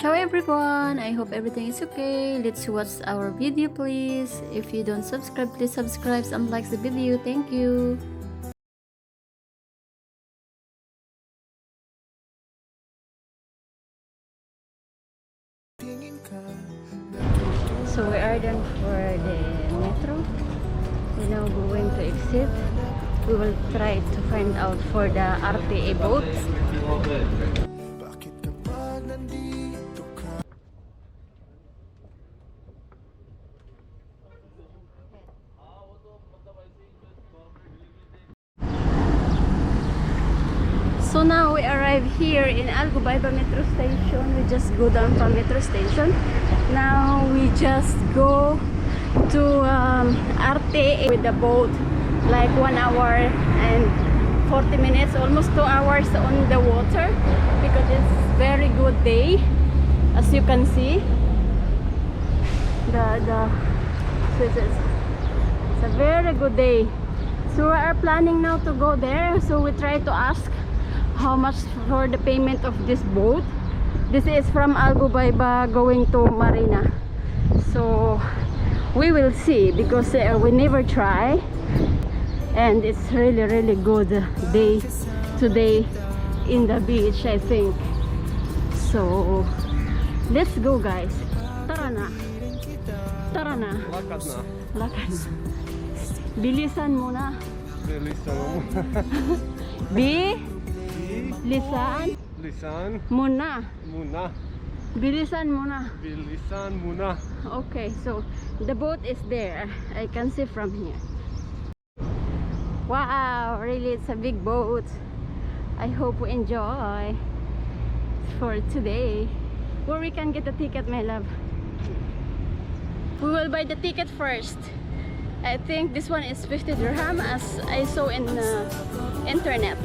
Ciao everyone, I hope everything is okay. Let's watch our video please. If you don't subscribe, please subscribe and like the video. Thank you. So we are done for the metro. We're now going to exit. We will try to find out for the RTA boat. So now we arrive here in Ghubaiba metro station. We just go down from metro station. Now we just go to RTA with the boat, like 1 hour and 40 minutes, almost 2 hours on the water, because it's very good day, as you can see. It's a very good day. So we are planning now to go there. So we try to ask how much for the payment of this boat. This is from Ghubaiba going to Marina. So we will see, because we never try, and it's really good day today in the beach, I think. So let's go guys. Tara na. Tara na. Lakad na. Lakad na. Bilisan muna. Bilisan mo. Lisan muna. Bilisan muna. Bilisan muna. Okay, so the boat is there. I can see from here. Wow, really it's a big boat. I hope we enjoy for today. Where we can get the ticket, my love. We will buy the ticket first. I think this one is 50 dirham, as I saw in the internet.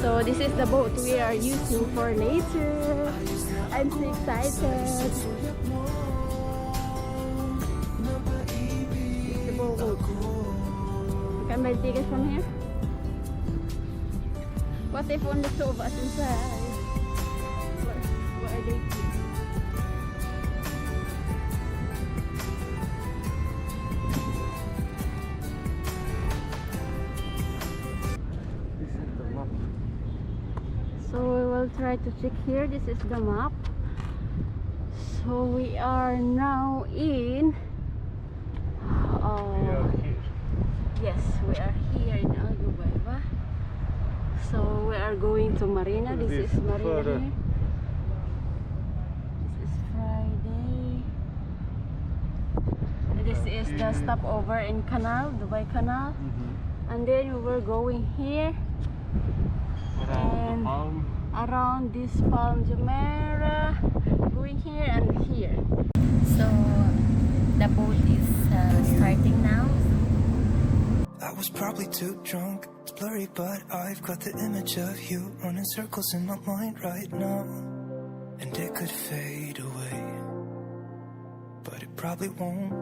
So this is the boat we are using for later. I'm so excited. It's the boat. You can buy the ticket from here. What if only two of us inside? What are they? So we will try to check here. This is the map. So we are now in yes, we are here in Ghubaiba. So we are going to Marina. This is Marina here. This is Friday. This is the stopover in Canal, Dubai Canal. And then we were going here and around this Palm Jumeirah, going here and here. So the boat is starting now. I was probably too drunk, it's blurry, but I've got the image of you running circles in my mind right now. And it could fade away, but it probably won't,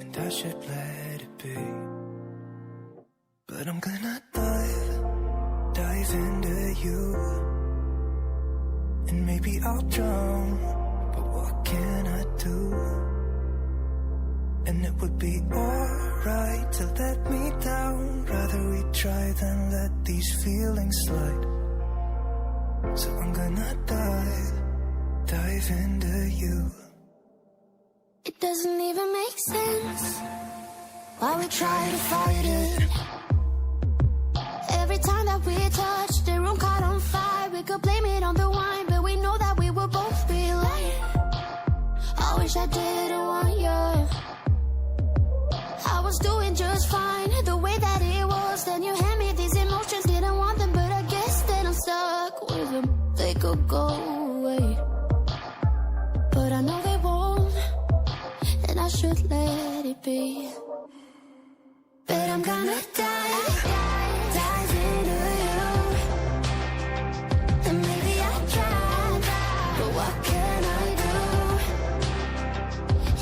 and I should let it be. But I'm gonna dive into you, and maybe I'll drown, but what can I do? And it would be alright to let me down. Rather we try than let these feelings slide. So I'm gonna dive into you. It doesn't even make sense why we try to fight it. Every time that we touch, the room caught on fire. We could blame it on the wine, but we know that we will both be lying. I wish I didn't want you. I was doing just fine, the way that it was. Then you hand me these emotions, didn't want them, but I guess that I'm stuck with them. They could go away, but I know they won't, and I should let it be. But I'm gonna dive into you, and maybe I'll try, but what can I do?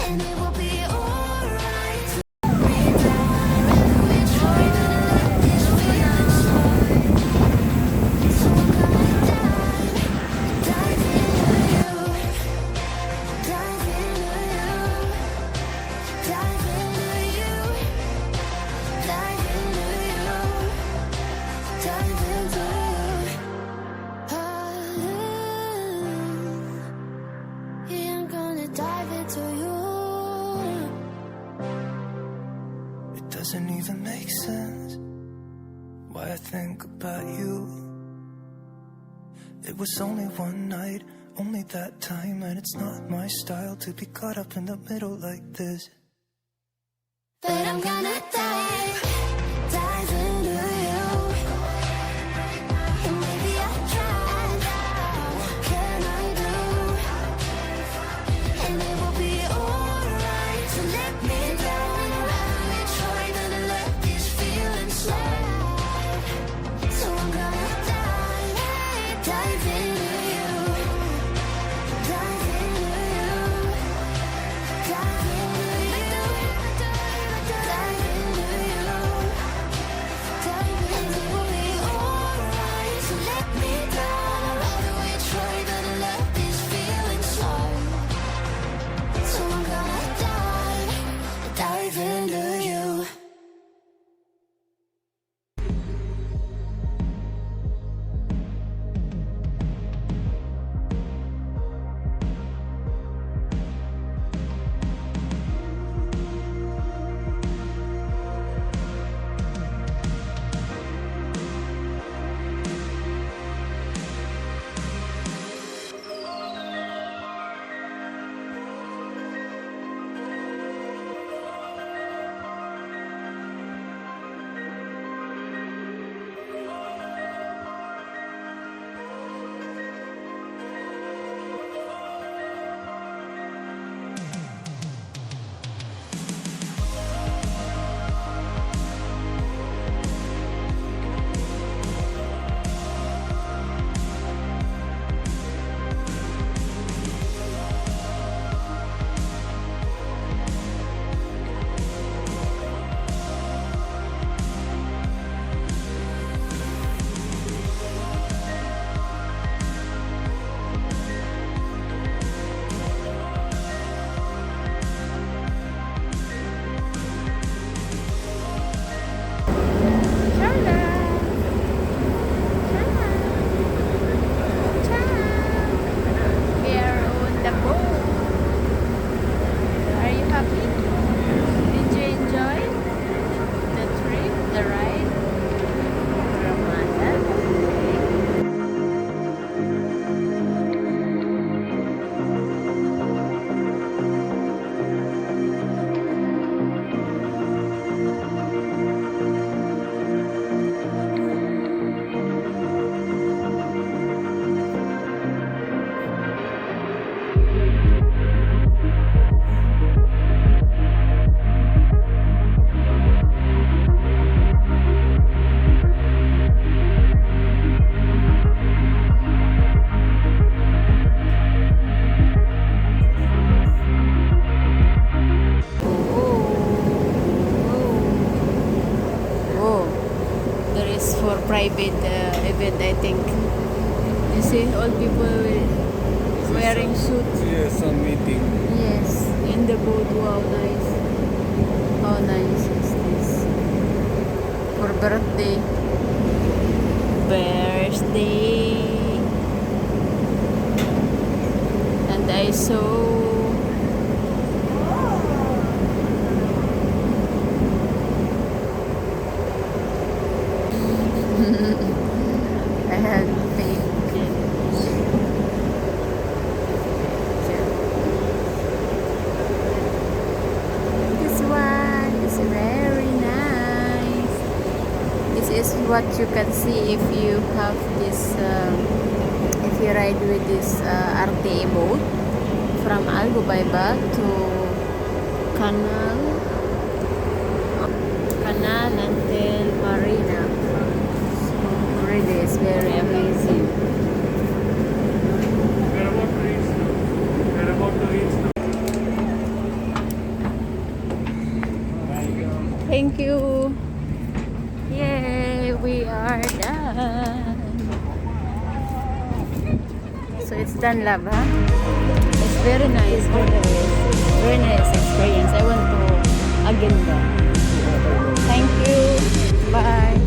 And it will be alright. We try to let these feelings slide. So I'm gonna dive into you. doesn't even make sense. Why I think about you. It was only one night, only that time, and it's not my style to be caught up in the middle like this. But I'm gonna dive into you. And maybe I tried, what can I do? And it will be alright, so let me down. Let me try to let these feelings slide. So I'm gonna dive into you. Dive into you. Dive into you. Dive into you. Dive into you. And it will be alright, so let me down. Why do we try to let these feelings slide? So I'm gonna dive into you. We are on the boat. Are you happy? Did you enjoy the trip, the ride? Oh, there is for private event, I think. You see all people wearing suits. Yes, some meeting. Yes, in the boat. Wow, nice. How nice is this? For birthday. Birthday. And I saw I had pink. This one is very nice. This is what you can see if you have this, if you ride with this RTA boat from Ghubaiba to Canal until Marina. So really, it's very amazing. We're about to reach now. We're about to reach now. Thank you. Yay, we are done. So it's done, love, huh? It's very nice, very nice experience. I want to again go. Thank you. Bye.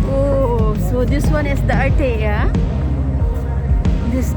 Oh, so this one is the RTA. This